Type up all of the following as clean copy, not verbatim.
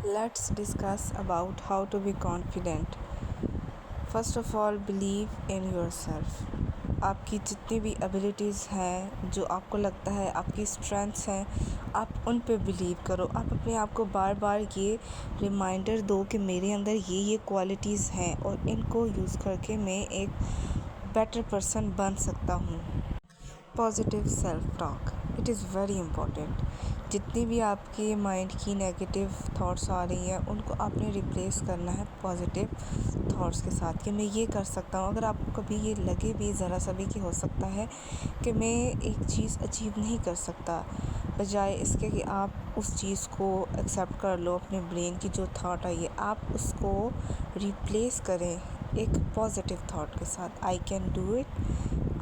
Let's discuss about how to be confident. First of all, believe in yourself. आपकी जितनी भी abilities हैं, जो आपको लगता है आपकी स्ट्रेंथ्स हैं, आप उन पे बिलीव करो। आप अपने आप को बार बार ये रिमाइंडर दो कि मेरे अंदर ये क्वालिटीज़ हैं और इनको यूज़ करके मैं एक बेटर पर्सन बन सकता हूँ। Positive self talk, it is very important. जितनी भी आपके माइंड की नेगेटिव थॉट्स आ रही हैं उनको आपने रिप्लेस करना है पॉजिटिव थॉट्स के साथ कि मैं ये कर सकता हूँ। अगर आपको कभी ये लगे भी ज़रा सा भी कि हो सकता है कि मैं एक चीज़ अचीव नहीं कर सकता, बजाय इसके कि आप उस चीज़ को एक्सेप्ट कर लो, अपने ब्रेन की जो थॉट आई है आप उसको रिप्लेस करें एक पॉजिटिव थॉट के साथ। I can do it.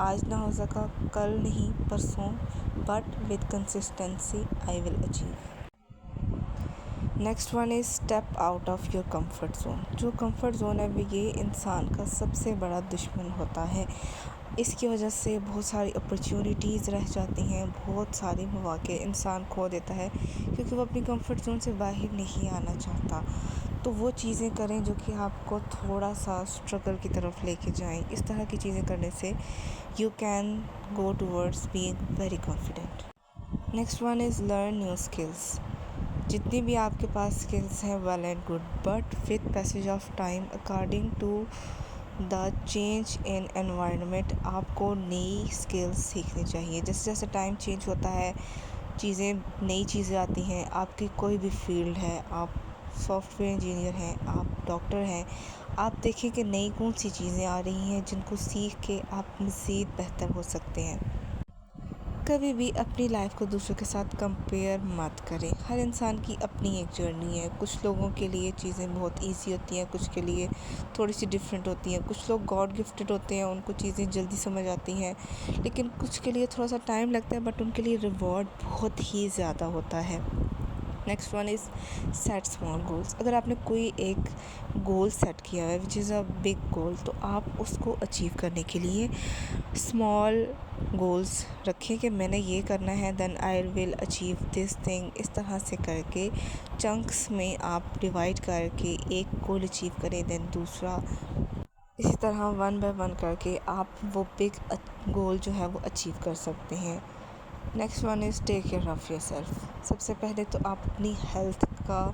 आज ना हो सका कल नहीं परसों, but with consistency I will achieve. Next one is step out of your comfort zone. जो कंफर्ट जोन है ये इंसान का सबसे बड़ा दुश्मन होता है। इसकी वजह से बहुत सारी अपॉर्चुनिटीज़ रह जाती हैं, बहुत सारे मौके इंसान खो देता है क्योंकि वो अपनी कंफर्ट जोन से बाहर नहीं आना चाहता। तो वो चीज़ें करें जो कि आपको थोड़ा सा स्ट्रगल की तरफ लेके जाएं। इस तरह की चीज़ें करने से you can go towards being very confident. Next one is learn new skills. जितनी भी आपके पास स्किल्स हैं well and good, but with passage of time according to the change in environment आपको नई स्किल्स सीखनी चाहिए। जैसे जैसे टाइम चेंज होता है नई चीज़ें आती हैं। आपकी कोई भी फील्ड है, आप सॉफ्टवेयर इंजीनियर हैं, आप डॉक्टर हैं, आप देखें कि नई कौन सी चीज़ें आ रही हैं जिनको सीख के आप मज़ीद बेहतर हो सकते हैं। कभी भी अपनी लाइफ को दूसरों के साथ कंपेयर मत करें। हर इंसान की अपनी एक जर्नी है। कुछ लोगों के लिए चीज़ें बहुत इजी होती हैं, कुछ के लिए थोड़ी सी डिफरेंट होती हैं। कुछ लोग गॉड गिफ्टेड होते हैं, उनको चीज़ें जल्दी समझ आती हैं, लेकिन कुछ के लिए थोड़ा सा टाइम लगता है, बट उनके लिए रिवॉर्ड बहुत ही ज़्यादा होता है। Next one is set small goals. अगर आपने कोई एक गोल सेट किया है which is a big goal, तो आप उसको अचीव करने के लिए स्मॉल गोल्स रखें कि मैंने ये करना है, then I will achieve this thing. इस तरह से करके चंक्स में आप डिवाइड करके एक गोल अचीव करें, देन दूसरा, इसी तरह वन बाय वन करके आप वो बिग गोल जो है वो अचीव कर सकते हैं। Next one is take care of yourself. सबसे पहले तो आप अपनी हेल्थ का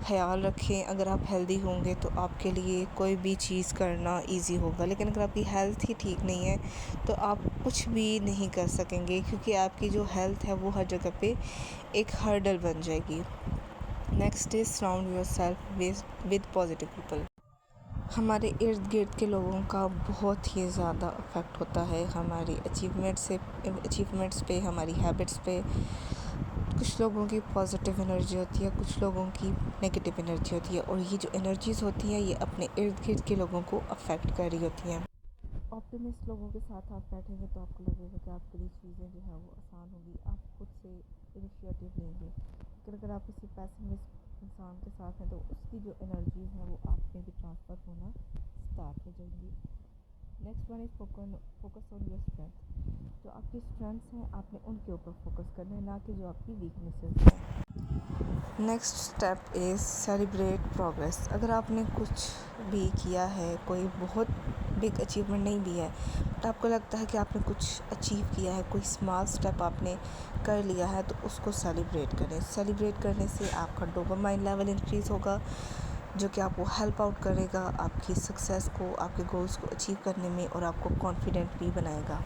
ख्याल रखें। अगर आप हेल्दी होंगे तो आपके लिए कोई भी चीज़ करना इजी होगा, लेकिन अगर आपकी हेल्थ ही ठीक नहीं है तो आप कुछ भी नहीं कर सकेंगे, क्योंकि आपकी जो हेल्थ है वो हर जगह पे एक हर्डल बन जाएगी। Next is surround your self with positive people. हमारे इर्द गिर्द के लोगों का बहुत ही ज़्यादा इफ़ेक्ट होता है हमारी अचीवमेंट्स पे, हमारी हैबिट्स पे। कुछ लोगों की पॉजिटिव एनर्जी होती है, कुछ लोगों की नेगेटिव एनर्जी होती है, और ये जो एनर्जीज़ होती हैं ये अपने इर्द गिर्द के लोगों को अफेक्ट कर रही होती हैं। ऑप्टिमिस्ट लोगों के साथ आप बैठेंगे तो आपको लगेगा कि आपके लिए चीज़ें जो है वो आसान होगी, आप खुद से इनिशिएटिव लेंगे। लेकिन अगर आप किसी पैसिमिस्ट इंसान के साथ हैं तो उसकी जो एनर्जीज़ हैं वो आप में भी ट्रांसफ़र होना स्टार्ट हो जाएंगी। Next one is focus on your strength. जो आपकी स्ट्रेंथ्स हैं आपने उनके ऊपर फोकस करना है, ना कि जो आपकी वीकनेसेस हैं। Next step is celebrate progress. अगर आपने कुछ भी किया है, कोई बहुत बिग अचीवमेंट नहीं भी है, बट आपको लगता है कि आपने कुछ अचीव किया है, कोई स्मॉल स्टेप आपने कर लिया है, तो उसको सेलिब्रेट करें। सेलिब्रेट करने से आपका डोपामाइन लेवल इंक्रीज़ होगा, जो कि आपको हेल्प आउट करेगा आपकी सक्सेस को, आपके गोल्स को अचीव करने में, और आपको कॉन्फिडेंट भी बनाएगा।